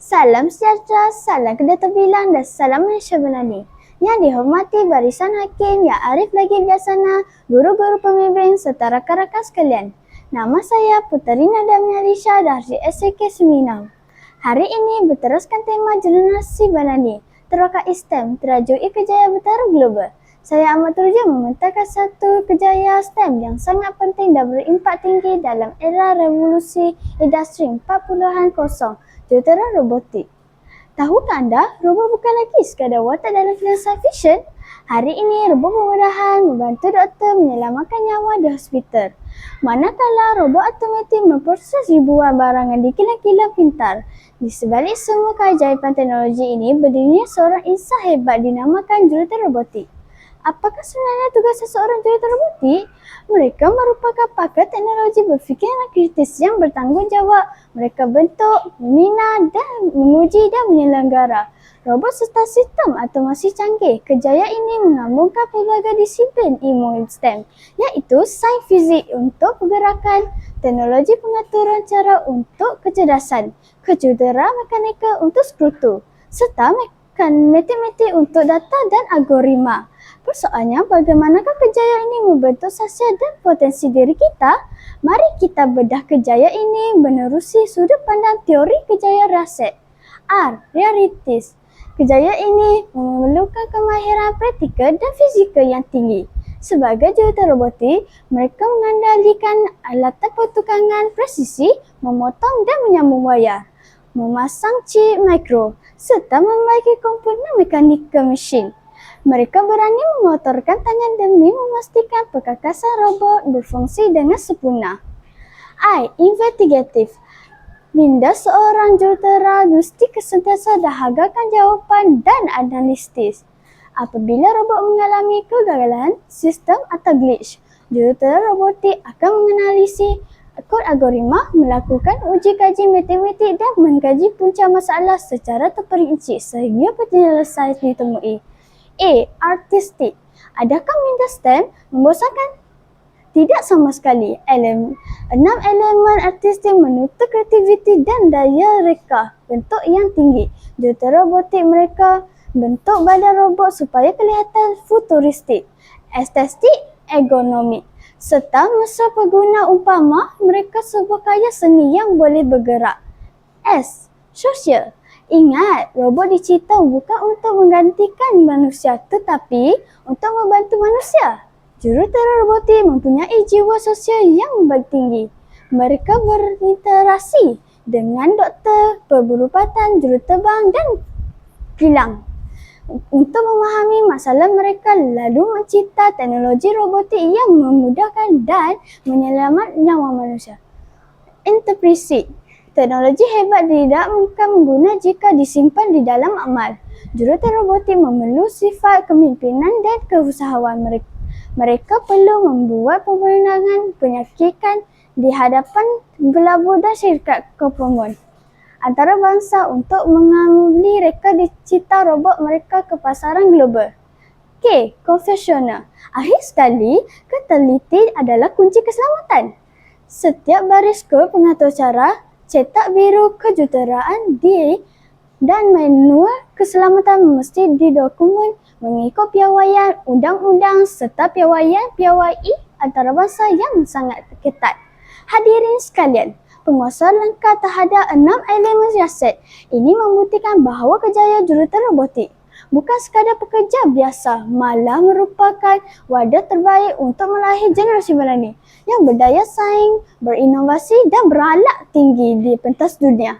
Salam sejahtera, salam kedaterbilang dan salam Malaysia Bernani. Yang dihormati barisan hakim yang arif lagi bijaksana, guru-guru pembimbing serta rakan-rakan sekalian. Nama saya Puteri Nadamia Alisha dari SK Seminang. Hari ini berteruskan tema generasi Bernani, teroka STEM, terajui kejayaan bertaraf global. Saya amat teruja mementahkan satu kejayaan STEM yang sangat penting dan berimpak tinggi dalam era revolusi industri 40-an kosong, jurutera robotik. Tahukah anda, robot bukan lagi sekadar watak dalam filem science fiction? Hari ini, robot bermudahan membantu doktor menyelamatkan nyawa di hospital. Manakala robot automatik memproses ribuan barangan di kilang-kilang pintar. Di sebalik semua keajaiban teknologi ini, berdirinya seorang insan hebat dinamakan jurutera robotik. Apakah sebenarnya tugas seseorang jurutera robotik? Mereka merupakan pakar teknologi berfikiran kritis yang bertanggungjawab. Mereka bentuk, membina dan menguji dan menyelenggara robot serta sistem otomasi canggih. Kejayaan ini menggabungkan pelbagai disiplin ilmu STEM, iaitu sains fizik untuk pergerakan, teknologi pengaturan cara untuk kecerdasan, kejurutera mekanikal untuk sekutu, serta matematik untuk data dan algoritma. Persoalannya, bagaimanakah kejayaan ini membentuk sosial dan potensi diri kita? Mari kita bedah kejayaan ini menerusi sudut pandang teori kejayaan raset. R. Realities. Kejayaan ini memerlukan kemahiran praktikal dan fizikal yang tinggi. Sebagai jurutera robotik, mereka mengandalkan alatan pertukangan presisi, memotong dan menyambung wayar, memasang chip mikro, serta membagi komponen mekanikal mesin. Mereka berani mengotorkan tangan demi memastikan perkakasan robot berfungsi dengan sempurna. I. Investigative. Minda seorang jurutera mesti sentiasa dahaga jawapan dan analisis. Apabila robot mengalami kegagalan sistem atau glitch, jurutera robotik akan menganalisis kod algoritma, melakukan uji kaji matematik dan mengkaji punca masalah secara terperinci sehingga penyelesaian ditemui. A. Artistik. Adakah minda STEM membosankan? Tidak sama sekali. 6 elemen artistik menuntut kreativiti dan daya reka bentuk yang tinggi. Jurutera robotik mereka bentuk badan robot supaya kelihatan futuristik, estetik, ergonomik, serta mesra pengguna umpama mereka sebuah karya seni yang boleh bergerak. S. Sosial. Ingat, robot dicipta bukan untuk menggantikan manusia tetapi untuk membantu manusia. Jurutera robotik mempunyai jiwa sosial yang tinggi. Mereka berinteraksi dengan doktor, pemberubatan, juruterbang dan kilang untuk memahami masalah mereka lalu mencipta teknologi robotik yang memudahkan dan menyelamatkan nyawa manusia. Interpretasi. Teknologi hebat tidak akan mengguna jika disimpan di dalam amal. Jurutera robotik memerlukan sifat kepemimpinan dan keusahawan mereka. Mereka perlu membuat pemenangan penyaksikan di hadapan pelabur dan syarikat komponen antarabangsa untuk mengambil reka dicipta robot mereka ke pasaran global. K. Konvensional. Akhir sekali, keteliti adalah kunci keselamatan. Setiap baris kod pengatur cara, cetak biru kejuruteraan dan manual keselamatan mesti didokumen mengikut piawaian undang-undang serta piawai antarabangsa yang sangat ketat. Hadirin sekalian, penguasaan lengkap terhadap 6 elemen raset ini membuktikan bahawa kejayaan jurutera robotik bukan sekadar pekerja biasa, malah merupakan wadah terbaik untuk melahir generasi Bernani yang berdaya saing, berinovasi dan berakhlak tinggi di pentas dunia.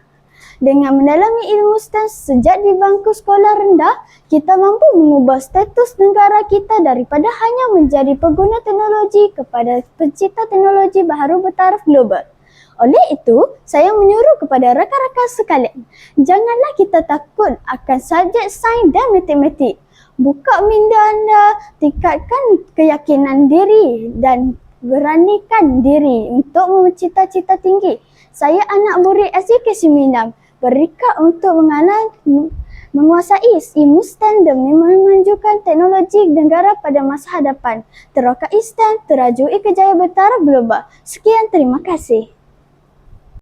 Dengan mendalami ilmu STEM sejak di bangku sekolah rendah, kita mampu mengubah status negara kita daripada hanya menjadi pengguna teknologi kepada pencipta teknologi baharu bertaraf global. Oleh itu, saya menyuruh kepada rakan-rakan sekalian, janganlah kita takut akan subjek sains dan matematik. Buka minda anda, tingkatkan keyakinan diri dan beranikan diri untuk mencita-cita tinggi. Saya anak murid SK Seminang, berikat untuk menguasai ilmu STEM demi memajukan teknologi negara pada masa hadapan. Teroka STEM, terajui kejayaan bertaraf global. Sekian, terima kasih.